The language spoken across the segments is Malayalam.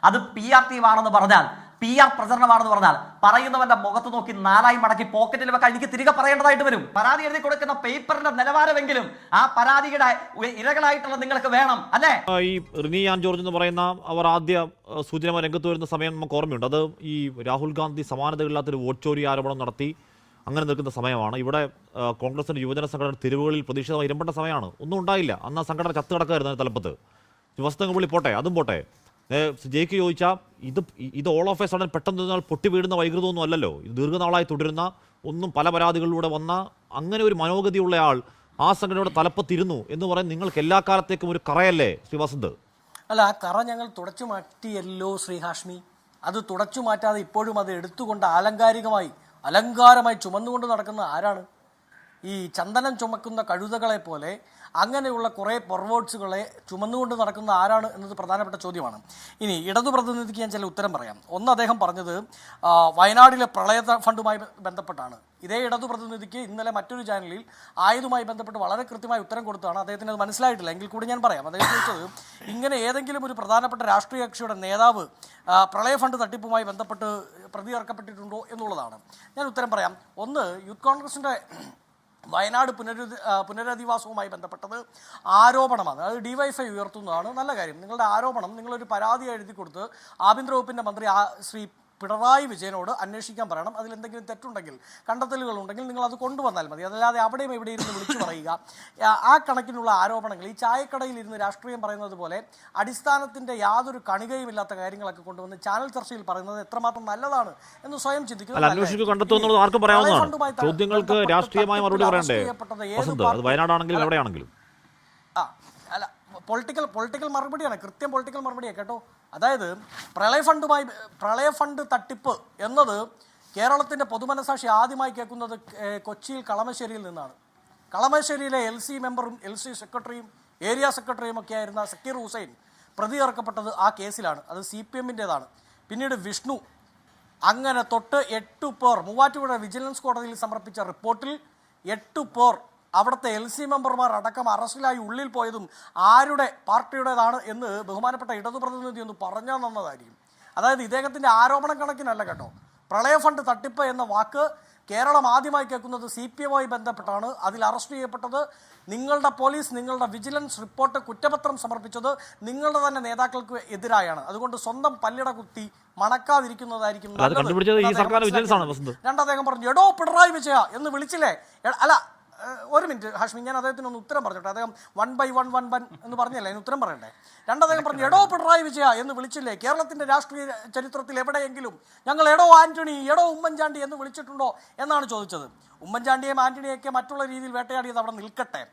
അത് PR ടീമാണെന്ന് പറഞ്ഞാൽ, PR പ്രചരണമാണെന്ന് പറഞ്ഞാൽ പറയുന്നവന്റെ മുഖത്ത് നോക്കി നാലായി മടക്കി പോക്കറ്റിൽ വെക്കാൻ എനിക്ക് തിരികെ പറയേണ്ടതായിട്ട് വരും. പരാതി എഴുതി കൊടുക്കുന്ന പേപ്പറിന്റെ നിലവാരമെങ്കിലും ആ പരാതിയുടെ ഇരകളായിട്ടുള്ള നിങ്ങൾക്ക് വേണം, അല്ലേ? ഈ റിനി ആൻ ജോർജ് എന്ന് പറയുന്ന അവർ ആദ്യ സൂചന രംഗത്ത് വരുന്ന സമയം നമുക്ക് ഓർമ്മയുണ്ട്. അത് ഈ രാഹുൽ ഗാന്ധി സമാനതകളില്ലാത്തൊരു വോട്ട് ചോരി ആരോപണം നടത്തി അങ്ങനെ നിൽക്കുന്ന സമയമാണ്. ഇവിടെ കോൺഗ്രസിന്റെ യുവജന സംഘടന തെരുവുകളിൽ പ്രതീക്ഷിതമായി ഇരമ്പേണ്ട സമയമാണ്. ഒന്നും ഉണ്ടായില്ല. അന്ന് ആ സംഘടന ചത്ത് കിടക്കായിരുന്നു തലപ്പത്ത്. വസ്തുതങ്ങൾ പോട്ടെ, അതും പോട്ടെ. ജയിക്ക് ചോദിച്ചാൽ ഇത് ഓൾ ഓഫ് എ സഡൻ പെട്ടെന്ന് പൊട്ടി വീഴുന്ന വൈകൃതമൊന്നും അല്ലല്ലോ. ഇത് ദീർഘനാളായി തുടരുന്ന ഒന്നും പല പരാതികളിലൂടെ വന്ന അങ്ങനെ ഒരു മനോഗതിയുള്ള ആൾ ആ സംഘടനയുടെ തലപ്പത്തിരുന്നു എന്ന് പറയാൻ നിങ്ങൾക്ക് എല്ലാ കാലത്തേക്കും ഒരു കറയല്ലേ ശ്രീ വസന്ത്? അല്ല, ആ കറ ഞങ്ങൾ തുടച്ചു മാറ്റിയല്ലോ ശ്രീ ഹാഷ്മി. അത് തുടച്ചു മാറ്റാതെ ഇപ്പോഴും അത് എടുത്തുകൊണ്ട് അലങ്കാരമായി ചുമന്നുകൊണ്ട് നടക്കുന്ന ആരാണ്? ഈ ചന്ദനം ചുമക്കുന്ന കഴുതകളെ പോലെ അങ്ങനെയുള്ള കുറേ പൊർവേഡ്സുകളെ ചുമന്നുകൊണ്ട് നടക്കുന്ന ആരാണ് എന്നത് പ്രധാനപ്പെട്ട ചോദ്യമാണ്. ഇനി ഇടതു പ്രതിനിധിക്ക് ഞാൻ ചില ഉത്തരം പറയാം. ഒന്ന്, അദ്ദേഹം പറഞ്ഞത് വയനാടിലെ പ്രളയ ഫണ്ടുമായി ബന്ധപ്പെട്ടാണ്. ഇതേ ഇടതു പ്രതിനിധിക്ക് ഇന്നലെ മറ്റൊരു ചാനലിൽ ആയതുമായി ബന്ധപ്പെട്ട് വളരെ കൃത്യമായി ഉത്തരം കൊടുത്താണ്. അദ്ദേഹത്തിന് അത് മനസ്സിലായിട്ടില്ല. എങ്കിൽ കൂടി ഞാൻ പറയാം. അദ്ദേഹം ചോദിച്ചത് ഇങ്ങനെ ഏതെങ്കിലും ഒരു പ്രധാനപ്പെട്ട രാഷ്ട്രീയ കക്ഷിയുടെ നേതാവ് പ്രളയ ഫണ്ട് തട്ടിപ്പുമായി ബന്ധപ്പെട്ട് പ്രതി ചേർക്കപ്പെട്ടിട്ടുണ്ടോ എന്നുള്ളതാണ്. ഞാൻ ഉത്തരം പറയാം. ഒന്ന്, യൂത്ത് കോൺഗ്രസിൻ്റെ വയനാട് പുനരധിവാസവുമായി ബന്ധപ്പെട്ടത് ആരോപണമാണ്. അത് DYFI ഉയർത്തുന്നതാണ്. നല്ല കാര്യം. നിങ്ങളുടെ ആരോപണം നിങ്ങളൊരു പരാതി എഴുതി കൊടുത്ത് ആഭ്യന്തര വകുപ്പിൻ്റെ മന്ത്രി ശ്രീ പിണറായി വിജയനോട് അന്വേഷിക്കാൻ പറയണം. അതിലെന്തെങ്കിലും തെറ്റുണ്ടെങ്കിൽ, കണ്ടെത്തലുകൾ ഉണ്ടെങ്കിൽ നിങ്ങൾ അത് കൊണ്ടുവന്നാൽ മതി. അതല്ലാതെ അവിടെയും ഇവിടെ ഇരുന്ന് വിളിച്ചു പറയുക, ആ കണക്കിനുള്ള ആരോപണങ്ങൾ ഈ ചായക്കടയിൽ ഇരുന്ന് രാഷ്ട്രീയം പറയുന്നത് പോലെ അടിസ്ഥാനത്തിൻ്റെ യാതൊരു കണികയും ഇല്ലാത്ത കാര്യങ്ങളൊക്കെ കൊണ്ടുവന്ന് ചാനൽ ചർച്ചയിൽ പറയുന്നത് എത്രമാത്രം നല്ലതാണ് എന്ന് സ്വയം ചിന്തിക്കുന്നത്. പൊളിറ്റിക്കൽ മറുപടിയാണ്, കൃത്യം പൊളിറ്റിക്കൽ മറുപടിയാണ് കേട്ടോ. അതായത് പ്രളയ ഫണ്ട് തട്ടിപ്പ് എന്നത് കേരളത്തിൻ്റെ പൊതുമനസാക്ഷി ആദ്യമായി കേൾക്കുന്നത് കൊച്ചിയിൽ കളമശ്ശേരിയിൽ നിന്നാണ്. കളമശ്ശേരിയിലെ LC മെമ്പറും LC സെക്രട്ടറിയും ഏരിയ സെക്രട്ടറിയും ഒക്കെ ആയിരുന്ന സക്കീർ ഹുസൈൻ പ്രതി ചേർക്കപ്പെട്ടത് ആ കേസിലാണ്. അത് CPMൻ്റേതാണ്. പിന്നീട് വിഷ്ണു, അങ്ങനെ തൊട്ട് 8 പേർ മൂവാറ്റുപുഴ വിജിലൻസ് കോടതിയിൽ സമർപ്പിച്ച റിപ്പോർട്ടിൽ 8 പേർ അവിടുത്തെ LC മെമ്പർമാർ അടക്കം അറസ്റ്റിലായി ഉള്ളിൽ പോയതും ആരുടെ പാർട്ടിയുടേതാണ് എന്ന് ബഹുമാനപ്പെട്ട ഇടതു പ്രതിനിധി ഒന്ന് പറഞ്ഞാൽ നന്നതായിരിക്കും. അതായത് ഇദ്ദേഹത്തിൻ്റെ ആരോപണ കണക്കിനല്ല കേട്ടോ. പ്രളയ ഫണ്ട് തട്ടിപ്പ് എന്ന വാക്ക് കേരളം ആദ്യമായി കേൾക്കുന്നത് CPMമായി ബന്ധപ്പെട്ടാണ്. അതിൽ അറസ്റ്റ് ചെയ്യപ്പെട്ടത് നിങ്ങളുടെ പോലീസ്, നിങ്ങളുടെ വിജിലൻസ് റിപ്പോർട്ട് കുറ്റപത്രം സമർപ്പിച്ചത് നിങ്ങളുടെ തന്നെ നേതാക്കൾക്ക് എതിരായാണ്. അതുകൊണ്ട് സ്വന്തം പല്ലിട കുത്തി മണക്കാതിരിക്കുന്നതായിരിക്കും. രണ്ട്, അദ്ദേഹം പറഞ്ഞു എടോ പിണറായി വിജയ എന്ന് വിളിച്ചില്ലേ? അല്ല, ഒരു മിനിറ്റ് ഹാഷ്മി, ഞാൻ അദ്ദേഹത്തിനൊന്ന് ഉത്തരം പറഞ്ഞോട്ടെ. അദ്ദേഹം 1 by 1 എന്ന് പറഞ്ഞല്ലേ, അതിന് ഉത്തരം പറയണ്ടേ? അദ്ദേഹം പറഞ്ഞു എടോ പിണറായി വിജയ എന്ന് വിളിച്ചില്ലേ? കേരളത്തിൻ്റെ രാഷ്ട്രീയ ചരിത്രത്തിൽ എവിടെയെങ്കിലും ഞങ്ങൾ എടോ ആന്റണി, എടോ ഉമ്മൻചാണ്ടി എന്ന് വിളിച്ചിട്ടുണ്ടോ എന്നാണ് ചോദിച്ചത്. ഉമ്മൻചാണ്ടിയെയും ആന്റണിയൊക്കെ മറ്റുള്ള രീതിയിൽ വേട്ടയാടിയത് അവിടെ നിൽക്കട്ടെ.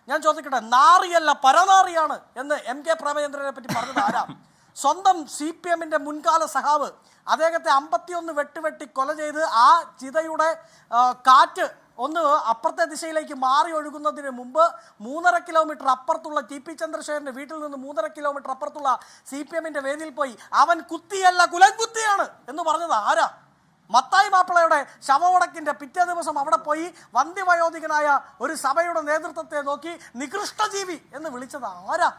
ഞാൻ ചോദിക്കട്ടെ, നാറിയല്ല പരനാറിയാണ് എന്ന് MK പ്രേമചന്ദ്രനെ പറ്റി പറഞ്ഞത് ആരാ? സ്വന്തം CPMൻ്റെ മുൻകാല സഹാവ്. അദ്ദേഹത്തെ 51 വെട്ടി കൊല ചെയ്ത് ആ ചിതയുടെ കാറ്റ് ഒന്ന് അപ്പുറത്തെ ദിശയിലേക്ക് മാറി ഒഴുകുന്നതിന് മുമ്പ് 3.5 കിലോമീറ്റർ അപ്പുറത്തുള്ള TP ചന്ദ്രശേഖരൻ്റെ വീട്ടിൽ നിന്ന് 3.5 കിലോമീറ്റർ അപ്പുറത്തുള്ള CPMൻ്റെ വേദിയിൽ പോയി അവൻ കുത്തിയല്ല കുലംകുത്തിയാണ് എന്ന് പറഞ്ഞത് ആരാ? മത്തായി മാപ്പിളയുടെ ശവമടക്കിൻ്റെ പിറ്റേ ദിവസം അവിടെ പോയി വന്ധ്യവയോധികനായ ഒരു സഭയുടെ നേതൃത്വത്തെ നോക്കി നികൃഷ്ടജീവി എന്ന് വിളിച്ചത് ആരാ?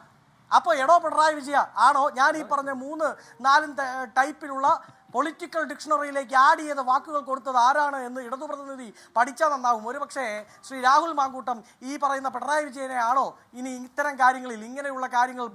അപ്പോൾ എടോ പിണറായി വിജയ ആണോ ഞാൻ ഈ പറഞ്ഞ 3-4 ടൈപ്പിലുള്ള പൊളിറ്റിക്കൽ ഡിക്ഷണറിയിലേക്ക് ആഡ് ചെയ്ത വാക്കുകൾ കൊടുത്തത് ആരാണ് എന്ന് ഇടതു പ്രതിനിധി പഠിച്ചാൽ നന്നാവും. ഒരുപക്ഷേ ശ്രീ രാഹുൽ മാങ്കൂട്ടം ഈ പറയുന്ന പിണറായി വിജയനെ ആണോ ഇനി ഇത്തരം കാര്യങ്ങളിൽ, ഇങ്ങനെയുള്ള കാര്യങ്ങൾ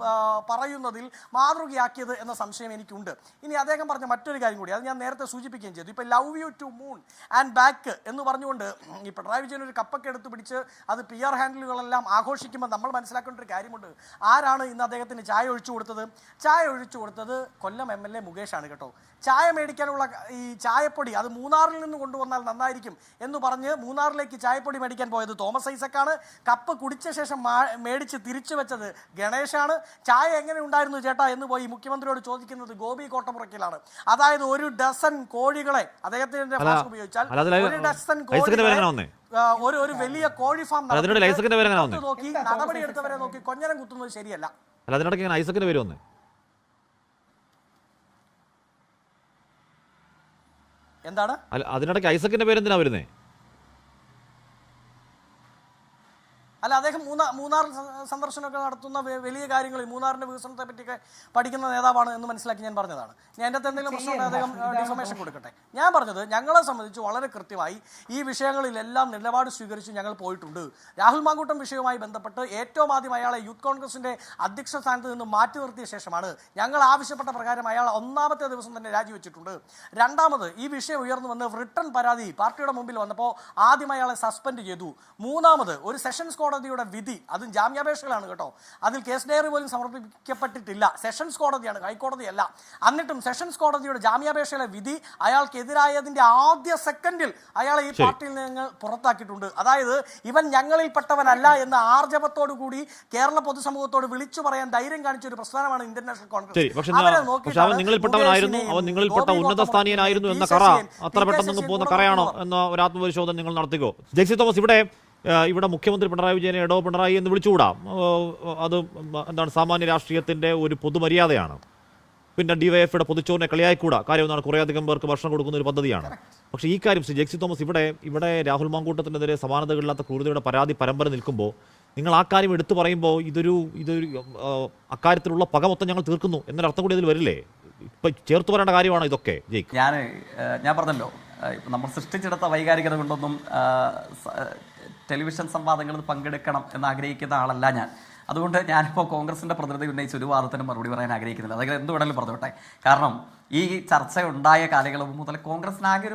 പറയുന്നതിൽ മാതൃകയാക്കിയത് എന്ന സംശയം എനിക്കുണ്ട്. ഇനി അദ്ദേഹം പറഞ്ഞ മറ്റൊരു കാര്യം കൂടി, അത് ഞാൻ നേരത്തെ സൂചിപ്പിക്കുകയും ചെയ്തു. ഇപ്പോൾ love you to moon and back എന്ന് പറഞ്ഞുകൊണ്ട് ഈ പിണറായി വിജയൻ ഒരു കപ്പൊക്കെ എടുത്ത് പിടിച്ച് അത് PR ഹാൻഡിലുകളെല്ലാം ആഘോഷിക്കുമ്പോൾ നമ്മൾ മനസ്സിലാക്കേണ്ട ഒരു കാര്യമുണ്ട്. ആരാണ് ഇന്ന് അദ്ദേഹത്തിന് ചായ ഒഴിച്ചു കൊടുത്തത്? ചായ ഒഴിച്ചു കൊടുത്തത് കൊല്ലം MLA മുകേഷാണ് കേട്ടോ. ചായ മേടിക്കാനുള്ള ഈ ചായപ്പൊടി അത് മൂന്നാറിൽ നിന്ന് കൊണ്ടുവന്നാൽ നന്നായിരിക്കും എന്ന് പറഞ്ഞ് മൂന്നാറിലേക്ക് ചായപ്പൊടി മേടിക്കാൻ പോയത് തോമസ് ഐസക്കാണ്. കപ്പ് കുടിച്ച ശേഷം മേടിച്ച് തിരിച്ചു വെച്ചത് ഗണേഷാണ്. ചായ എങ്ങനെ ഉണ്ടായിരുന്നു ചേട്ടാ എന്ന് പോയി മുഖ്യമന്ത്രിയോട് ചോദിക്കുന്നത് ഗോപി കോട്ടമുറക്കിലാണ്. അതായത് 1 ഡസൻ കോഴികളെ അദ്ദേഹത്തിന്റെ ഭാഷ ഉപയോഗിച്ചാൽ 1 ഡസൻ കോഴികളെ ഒരു വലിയ കോഴി ഫാം നോക്കി നടപടിയെടുത്തവരെ നോക്കി കൊഞ്ഞനം കുത്തുന്നത് ശരിയല്ല. എന്താണ് അതിനിടയ്ക്ക് ഐസക്കിന്റെ പേര് എന്തിനാ വരുന്നേ? അല്ല, അദ്ദേഹം മൂന്നാർ സന്ദർശനമൊക്കെ നടത്തുന്ന വലിയ കാര്യങ്ങളിൽ മൂന്നാറിന്റെ വികസനത്തെ പറ്റിയൊക്കെ പഠിക്കുന്ന നേതാവാണ് എന്ന് മനസ്സിലാക്കി ഞാൻ പറഞ്ഞതാണ്. ഞാൻ എൻ്റെ എന്തെങ്കിലും പ്രശ്നമുണ്ട് അദ്ദേഹം ഡിഫർമേഷൻ കൊടുക്കട്ടെ. ഞാൻ പറഞ്ഞത് ഞങ്ങളെ സംബന്ധിച്ച് വളരെ കൃത്യമായി ഈ വിഷയങ്ങളിലെല്ലാം നിലപാട് സ്വീകരിച്ച് ഞങ്ങൾ പോയിട്ടുണ്ട്. രാഹുൽ മാങ്കൂട്ടം വിഷയവുമായി ബന്ധപ്പെട്ട് ഏറ്റവും ആദ്യം അയാളെ യൂത്ത് കോൺഗ്രസിന്റെ അധ്യക്ഷ സ്ഥാനത്ത് നിന്ന് മാറ്റി നിർത്തിയ ശേഷമാണ് ഞങ്ങൾ ആവശ്യപ്പെട്ട പ്രകാരം അയാൾ ഒന്നാമത്തെ ദിവസം തന്നെ രാജിവെച്ചിട്ടുണ്ട്. രണ്ടാമത് ഈ വിഷയം ഉയർന്നു വന്ന് റിട്ടേൺ പരാതി പാർട്ടിയുടെ മുമ്പിൽ വന്നപ്പോൾ ആദ്യം അയാളെ സസ്പെൻഡ് ചെയ്തു. മൂന്നാമത് ഒരു സെഷൻസ് കോടതിയുടെ വിധി, അതും ജാമ്യാപേക്ഷകളാണ് കേട്ടോ, അതിൽ കേസ് ഡയറി പോലും സമർപ്പിക്കപ്പെട്ടിട്ടില്ല. സെഷൻസ് കോടതിയാണ്, ഹൈക്കോടതിയല്ല. എന്നിട്ടും സെഷൻസ് കോടതിയുടെ ജാമ്യാപേക്ഷയിലെ വിധി അയാൾക്കെതിരായതിന്റെ ആദ്യ സെക്കൻഡിൽ അയാളെ ഈ പാർട്ടിയിൽ നിന്ന് പുറത്താക്കിയിട്ടുണ്ട്. അതായത് ഇവൻ ഞങ്ങളിൽപ്പെട്ടവനല്ല എന്ന ആർജവത്തോടു കൂടി കേരള പൊതുസമൂഹത്തോട് വിളിച്ചു പറയാൻ ധൈര്യം കാണിച്ച ഒരു പ്രസ്ഥാനമാണ് ഇന്ത്യൻ നാഷണൽ കോൺഗ്രസ്. നിങ്ങളിൽപ്പെട്ട ഉന്നത സ്ഥാനീയനായിരുന്നു എന്ന കറ അത്ര പെട്ടെന്ന് പോകുന്ന കറയാണോ എന്ന ഒരു ആത്മപരിശോധന നിങ്ങൾ നടത്തിക്കോ? ജെയ്സി തോമസ്, ഇവിടെ മുഖ്യമന്ത്രി പിണറായി വിജയനെ എടോ പിണറായി എന്ന് വിളിച്ചുകൂടാ. അത് എന്താണ് സാമാന്യ രാഷ്ട്രീയത്തിന്റെ ഒരു പൊതുമര്യാദയാണ്. പിന്നെ ഡിവൈഎഫ്ഐയുടെ പൊതുച്ചോറിനെ കളിയായിക്കൂടാ. കാര്യം എന്താണ്, കുറേയധികം പേർക്ക് ഭക്ഷണം കൊടുക്കുന്ന ഒരു പദ്ധതിയാണ്. പക്ഷേ ഈ കാര്യം ശ്രീ ജെയ്സി തോമസ്, ഇവിടെ രാഹുൽ മാങ്കൂട്ടത്തിനെതിരെ സമാനതകളില്ലാത്ത ക്രൂരതയുടെ പരാതി പരമ്പര നിൽക്കുമ്പോൾ നിങ്ങൾ ആ കാര്യം എടുത്തു പറയുമ്പോൾ ഇതൊരു അക്കാര്യത്തിലുള്ള പക മൊത്തം ഞങ്ങൾ തീർക്കുന്നു എന്നൊരർത്ഥം കൂടി ഇതിൽ വരില്ലേ? ഇപ്പം ചേർത്ത് പറയേണ്ട കാര്യമാണ് ഇതൊക്കെ. ജയിക്ക്, ഞാൻ പറഞ്ഞല്ലോ, നമ്മൾ സൃഷ്ടിച്ചെടുത്ത വൈകാരികത കൊണ്ടൊന്നും ടെലിവിഷൻ സംവാദങ്ങളിൽ പങ്കെടുക്കണം എന്ന് ആഗ്രഹിക്കുന്ന ആളല്ല ഞാൻ. അതുകൊണ്ട് ഞാനിപ്പോൾ കോൺഗ്രസിൻ്റെ പ്രതിനിധി ഉന്നയിച്ച ഒരു വാദത്തിന് മറുപടി പറയാൻ ആഗ്രഹിക്കുന്നില്ല. അതായത് എന്ത് വേണമെങ്കിലും പറഞ്ഞോട്ടെ. കാരണം ഈ ചർച്ച ഉണ്ടായ കാലങ്ങൾ മുതൽ കോൺഗ്രസിന് ആകെ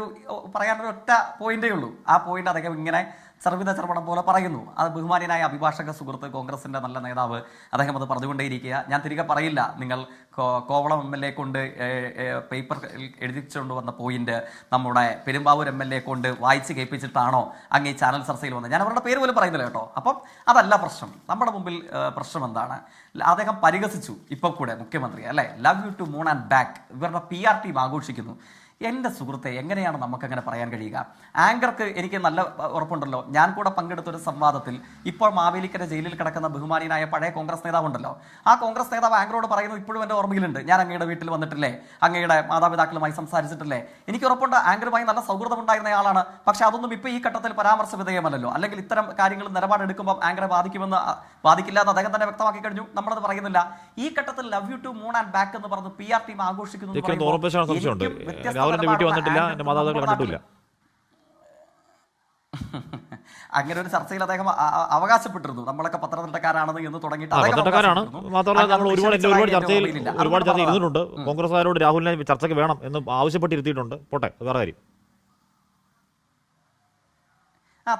പറയാനൊരു ഒറ്റ പോയിന്റേ ഉള്ളൂ. ആ പോയിന്റ് അദ്ദേഹം ഇങ്ങനെ സർവിത ചർമ്മണം പോലെ പറയുന്നു. അത് ബഹുമാന്യനായ അഭിഭാഷക സുഹൃത്ത്, കോൺഗ്രസിൻ്റെ നല്ല നേതാവ്, അദ്ദേഹം അത് പറഞ്ഞുകൊണ്ടേയിരിക്കുക. ഞാൻ തിരികെ പറയില്ല, നിങ്ങൾ കോവളം MLA കൊണ്ട് പേപ്പർ എഴുതിച്ചുകൊണ്ട് വന്ന പോയിന്റ് നമ്മുടെ പെരുമ്പാവൂർ MLA കൊണ്ട് വായിച്ച് കേൾപ്പിച്ചിട്ടാണോ അങ്ങ് ഈ ചാനൽ ചർച്ചയിൽ വന്നത്? ഞാൻ അവരുടെ പേര് പോലും പറയുന്നില്ല കേട്ടോ. അപ്പം അതല്ല പ്രശ്നം. നമ്മുടെ മുമ്പിൽ പ്രശ്നം എന്താണ്? അദ്ദേഹം പരിഹസിച്ചു ഇപ്പോൾ കൂടെ മുഖ്യമന്ത്രി, അല്ലേ? Love you to moon and back. ഇവരുടെ PR ടീം ആഘോഷിക്കുന്നു. എൻ്റെ സുഹൃത്തെ, എങ്ങനെയാണ് നമുക്കങ്ങനെ പറയാൻ കഴിയുക? ആങ്കർക്ക് എനിക്ക് നല്ല ഉറപ്പുണ്ടല്ലോ, ഞാൻ കൂടെ പങ്കെടുത്തൊരു സംവാദത്തിൽ ഇപ്പോൾ മാവേലിക്കര ജയിലിൽ കിടക്കുന്ന ബഹുമാനീയനായ പഴയ കോൺഗ്രസ് നേതാവുണ്ടല്ലോ, ആ കോൺഗ്രസ് നേതാവ് ആങ്കറോട് പറയുന്നു, ഇപ്പോഴും എൻ്റെ ഓർമ്മയിലുണ്ട്, ഞാൻ അങ്ങയുടെ വീട്ടിൽ വന്നിട്ടില്ലേ, അങ്ങയുടെ മാതാപിതാക്കളുമായി സംസാരിച്ചിട്ടില്ലേ? എനിക്ക് ഉറപ്പുണ്ട് ആങ്കറുമായി നല്ല സൗഹൃദമുണ്ടായിരുന്ന ആളാണ്. പക്ഷെ അതൊന്നും ഇപ്പോൾ ഈ ഘട്ടത്തിൽ പരാമർശ വിധേയമല്ലല്ലോ. അല്ലെങ്കിൽ ഇത്തരം കാര്യങ്ങൾ നിലപാടെടുക്കുമ്പോൾ ആങ്കറെ ബാധിക്കില്ല എന്ന് അദ്ദേഹം തന്നെ വ്യക്തമാക്കി കഴിഞ്ഞു. നമ്മളത് പറയുന്നില്ല. ഈ ഘട്ടത്തിൽ love you to moon and back എന്ന് പറഞ്ഞ് PR ടീം ആഘോഷിക്കുന്നു. വീട്ടിൽ വന്നിട്ടില്ല, എന്റെ മാതാപിതാക്കളെ കണ്ടിട്ടില്ല. അങ്ങനെ ഒരു ചർച്ചയിൽ അദ്ദേഹം അവകാശപ്പെട്ടിരുന്നു, നമ്മളൊക്കെ പത്തനംതിട്ടക്കാരാണെന്ന് എന്ന് തുടങ്ങിയിട്ട്. പത്തനംതിട്ടക്കാരാണ് മാത്രമല്ല, നമ്മൾ ഒരുപാട് ചർച്ചയിൽ ഇരുന്നിട്ടുണ്ട്. കോൺഗ്രസ്സുകാരോട് രാഹുലിനെ ചർച്ചയ്ക്ക് വേണം എന്ന് ആവശ്യപ്പെട്ടിരുത്തിയിട്ടുണ്ട്. പോട്ടെ, വേറെ കാര്യം.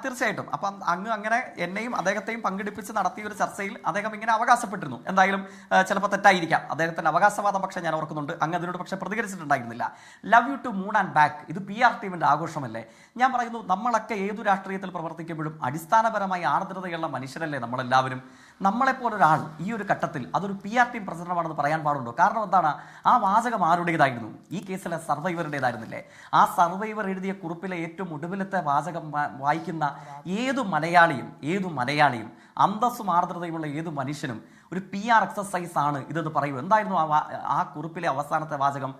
തീർച്ചയായിട്ടും. അപ്പം അങ്ങനെ എന്നെയും അദ്ദേഹത്തെയും പങ്കെടുപ്പിച്ച് നടത്തിയ ഒരു ചർച്ചയിൽ അദ്ദേഹം ഇങ്ങനെ അവകാശപ്പെട്ടിരുന്നു. എന്തായാലും ചിലപ്പോൾ തെറ്റായിരിക്കാം അദ്ദേഹത്തിൻ്റെ അവകാശവാദം, പക്ഷേ ഞാൻ ഓർക്കുന്നുണ്ട് അങ്ങ് അതിനോട് പക്ഷേ പ്രതികരിച്ചിട്ടുണ്ടായിരുന്നില്ല. Love you to moon and back, ഇത് PR ടീമിൻ്റെ ആഘോഷമല്ലേ? ഞാൻ പറയുന്നു, നമ്മളൊക്കെ ഏതു രാഷ്ട്രീയത്തിൽ പ്രവർത്തിക്കുമ്പോഴും അടിസ്ഥാനപരമായി ആർദ്രതയുള്ള മനുഷ്യരല്ലേ നമ്മളെല്ലാവരും. നമ്മളെപ്പോലൊരാൾ ഈ ഒരു ഘട്ടത്തിൽ അതൊരു PR ടീം പ്രചരണമാണെന്ന് പറയാൻ പാടുണ്ടോ? കാരണം എന്താണ്, ആ വാചകം ആരുടേതായിരുന്നു? ഈ കേസിലെ സർവൈവറുടേതായിരുന്നില്ലേ? ആ സർവൈവർ എഴുതിയ കുറിപ്പിലെ ഏറ്റവും ഒടുവിലത്തെ വാചകം വായിക്കുന്ന ഏതു മലയാളിയും അന്തസ്സും ആർദ്രതയുമുള്ള ഏതു മനുഷ്യനും ഒരു PR എക്സസൈസ് ആണ് ഇതെന്ന് പറയൂ. എന്തായിരുന്നു ആ കുറിപ്പിലെ അവസാനത്തെ വാചകം?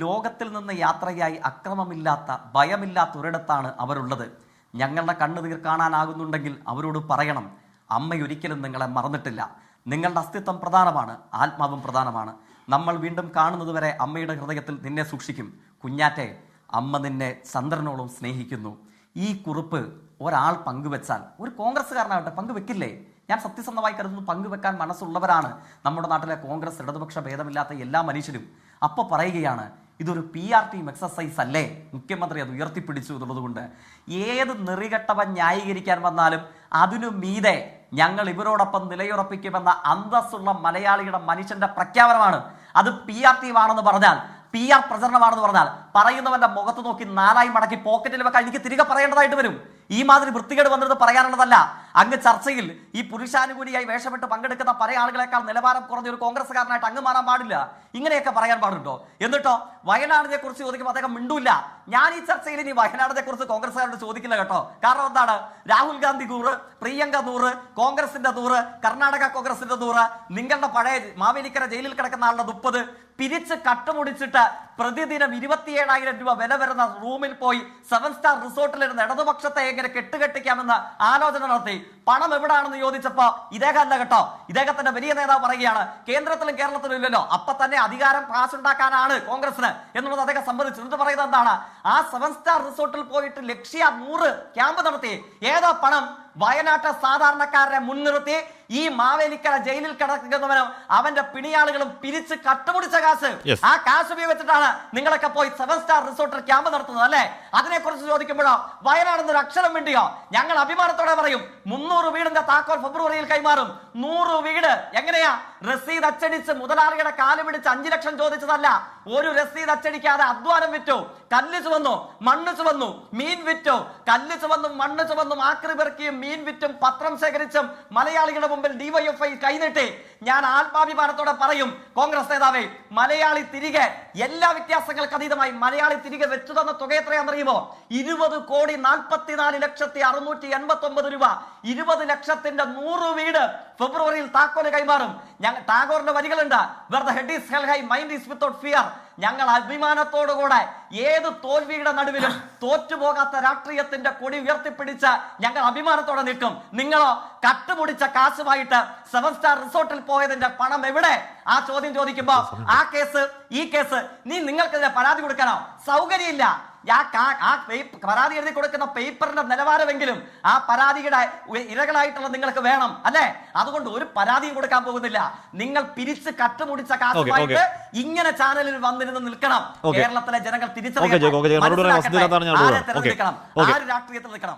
ലോകത്തിൽ നിന്ന് യാത്രയായി അക്രമമില്ലാത്ത, ഭയമില്ലാത്ത ഒരിടത്താണ് അവരുള്ളത്. ഞങ്ങളുടെ കണ്ണുനീർ കാണാനാകുന്നുണ്ടെങ്കിൽ അവരോട് പറയണം, അമ്മയൊരിക്കലും നിങ്ങളെ മറന്നിട്ടില്ല. നിങ്ങളുടെ അസ്തിത്വം പ്രധാനമാണ്, ആത്മാവും പ്രധാനമാണ്. നമ്മൾ വീണ്ടും കാണുന്നതുവരെ അമ്മയുടെ ഹൃദയത്തിൽ നിന്നെ സൂക്ഷിക്കും. കുഞ്ഞാറ്റെ, അമ്മ നിന്നെ ചന്ദ്രനോളം സ്നേഹിക്കുന്നു. ഈ കുറിപ്പ് ഒരാൾ പങ്കുവെച്ചാൽ, ഒരു കോൺഗ്രസ്സുകാരനാവട്ടെ, പങ്കുവെക്കില്ലേ? ഞാൻ സത്യസന്ധമായി കരുതുന്നു പങ്കുവെക്കാൻ മനസ്സുള്ളവരാണ് നമ്മുടെ നാട്ടിലെ കോൺഗ്രസ് ഇടതുപക്ഷ ഭേദമില്ലാത്ത എല്ലാ മനുഷ്യരും. അപ്പോൾ പറയുകയാണ്, ഇതൊരു PR ടീം എക്സസൈസ് അല്ലേ? മുഖ്യമന്ത്രി അത് ഉയർത്തിപ്പിടിച്ചു എന്നുള്ളത് കൊണ്ട് ഏത് നെറികെട്ടവൻ ന്യായീകരിക്കാൻ വന്നാലും അതിനു മീതെ ഞങ്ങൾ ഇവരോടൊപ്പം നിലയുറപ്പിക്കുമെന്ന അന്തസ്സുള്ള മലയാളിയുടെ മനുഷ്യന്റെ പ്രഖ്യാപനമാണ്. അത് PR ടീം ആണെന്ന് പറഞ്ഞാൽ, PR പ്രചരണമാണെന്ന് പറഞ്ഞാൽ, പറയുന്നവന്റെ മുഖത്ത് നോക്കി നാലായി മടക്കി പോക്കറ്റിൽ വെക്കാൻ എനിക്ക് തിരികെ പറയേണ്ടതായിട്ട് വരും. ഈ മാതിരി വൃത്തികേട് വന്നിട്ട് പറയാനുള്ളതല്ല. അങ്ങ് ചർച്ചയിൽ ഈ പുരുഷാനുകൂലിയായി വേഷപ്പെട്ട് പങ്കെടുക്കുന്ന പല ആളുകളെക്കാൾ നിലവാരം കുറഞ്ഞ ഒരു കോൺഗ്രസ്സുകാരനായിട്ട് അങ്ങ് മാറാൻ പാടില്ല. ഇങ്ങനെയൊക്കെ പറയാൻ പാടുണ്ടോ? എന്നിട്ടോ വയനാടിനെ കുറിച്ച് ചോദിക്കുമ്പോൾ അദ്ദേഹം മിണ്ടൂല്ല. ഞാൻ ഈ ചർച്ചയിൽ ഇനി വയനാടിനെ കുറിച്ച് കോൺഗ്രസ്സുകാരോട് ചോദിക്കില്ല കേട്ടോ. കാരണം എന്താണ്? രാഹുൽ ഗാന്ധി 100, പ്രിയങ്ക 100, കോൺഗ്രസിന്റെ 100, കർണാടക കോൺഗ്രസിന്റെ 100, നിങ്ങളുടെ പഴയ മാവേലിക്കര ജയിലിൽ കിടക്കുന്ന ആളുടെ 30 പിരിച്ച് കട്ടുമുടിച്ചിട്ട് പ്രതിദിനം 27,000 രൂപ വില വരുന്ന റൂമിൽ പോയി 7 സ്റ്റാർ റിസോർട്ടിലിരുന്ന് ഇടതുപക്ഷത്തെ എങ്ങനെ എങ്ങനെ കെട്ടുകെട്ടിക്കാമെന്ന് ആലോചന നടത്തി. പണം എവിടാണെന്ന് ചോദിച്ചപ്പോ ഇദ്ദേഹം അല്ല കേട്ടോ, ഇദ്ദേഹത്തിന്റെ വലിയ നേതാവ് പറയുകയാണ് കേന്ദ്രത്തിലും കേരളത്തിലും ഇല്ലല്ലോ, അപ്പൊ തന്നെ അധികാരം കാശുണ്ടാക്കാനാണ് കോൺഗ്രസിന് എന്നുള്ളത് അദ്ദേഹം സമ്മതിച്ചു. എന്നിട്ട് പറയുന്നത് എന്താണ്? ആ 7 സ്റ്റാർ റിസോർട്ടിൽ പോയിട്ട് ലക്ഷ്യ 100 ക്യാമ്പ് നടത്തി. ഏതാ പണം? വയനാട്ട് സാധാരണക്കാരനെ മുൻനിർത്തി ഈ മാവേലിക്കര ജയിലിൽ കിടക്കുന്നവനും അവന്റെ പിണിയാളുകളും പിരിച്ച് കട്ടുമുടിച്ച കാശ്, ആ കാശ് ഉപയോഗിച്ചിട്ടാണ് നിങ്ങളൊക്കെ പോയി 7 സ്റ്റാർ റിസോർട്ടിൽ ക്യാമ്പ് നടത്തുന്നത് അല്ലേ? അതിനെക്കുറിച്ച് ചോദിക്കുമ്പോഴോ വയനാടെന്നൊരു അക്ഷരം വേണ്ടിയോ? ഞങ്ങൾ അഭിമാനത്തോടെ പറയും 300 വീടിന്റെ താക്കോൽ ഫെബ്രുവരിയിൽ കൈമാറും. 100 വീട് എങ്ങനെയാ? രസീത് അച്ചടിച്ച് മുതലാളിയുടെ കാല് പിടിച്ച് 5 ലക്ഷം ചോദിച്ചതല്ല. ഒരു രസീത് അച്ചടിക്കാതെ അധ്വാനം വിറ്റു, കല്ല് ചുവന്നു, മണ്ണ് ചുവന്നു, മീൻ വിറ്റു, കല്ല് ചുവന്നും മണ്ണ് ചുവന്നും ആക്രി പെറുക്കിയും മീൻ വിറ്റും പത്രം ശേഖരിച്ചും മലയാളികളുടെ മുമ്പിൽ ഡിവൈഎഫ്ഐ കൈനീട്ടി. ഞാൻ ആത്മാഭിമാനത്തോടെ പറയും കോൺഗ്രസ് നേതാവേ, മലയാളി തിരികെ എല്ലാ വ്യത്യാസങ്ങൾക്ക് അതീതമായി മലയാളി തിരികെ വെച്ചു തന്ന തുക എത്രയാണെന്നറിയുമോ? 20,44,689 രൂപ. 20 ലക്ഷത്തിന്റെ 100 വീട് ഫെബ്രുവരിയിൽ താക്കോല് കൈമാറും. ഞങ്ങൾ ടാഗോറിന്റെ വരികളുണ്ട്, where the head is held high mind is without fear. ഞങ്ങൾ അഭിമാനത്തോടുകൂടെ ഏത് തോൽവിയുടെ നടുവിലും തോറ്റുപോകാത്ത രാഷ്ട്രീയത്തിന്റെ കൊടി ഉയർത്തിപ്പിടിച്ച് ഞങ്ങൾ അഭിമാനത്തോടെ നിൽക്കും. നിങ്ങളോ കട്ടുമുടിച്ച കാശുമായിട്ട് 7 സ്റ്റാർ റിസോർട്ടിൽ പോയതിന്റെ പണം എവിടെ? ആ ചോദ്യം ചോദിക്കുമ്പോ ആ കേസ് ഈ കേസ് നിങ്ങൾക്കെതിരെ പരാതി കൊടുക്കാനോ സൗകര്യമില്ല. പരാതി എഴുതി കൊടുക്കുന്ന പേപ്പറിന്റെ നിലവാരമെങ്കിലും ആ പരാതിയുടെ ഇരകളായിട്ടുള്ള നിങ്ങൾക്ക് വേണം അല്ലെ? അതുകൊണ്ട് ഒരു പരാതിയും കൊടുക്കാൻ പോകുന്നില്ല. നിങ്ങൾ പിരിച്ച് കട്ടുമുടിച്ച കാശുമായിട്ട് ഇങ്ങനെ ചാനലിൽ വന്നിരുന്ന് നിൽക്കണം. കേരളത്തിലെ ജനങ്ങൾ തിരിച്ചറിയണം, ആര് രാഷ്ട്രീയത്തിൽ നിൽക്കണം.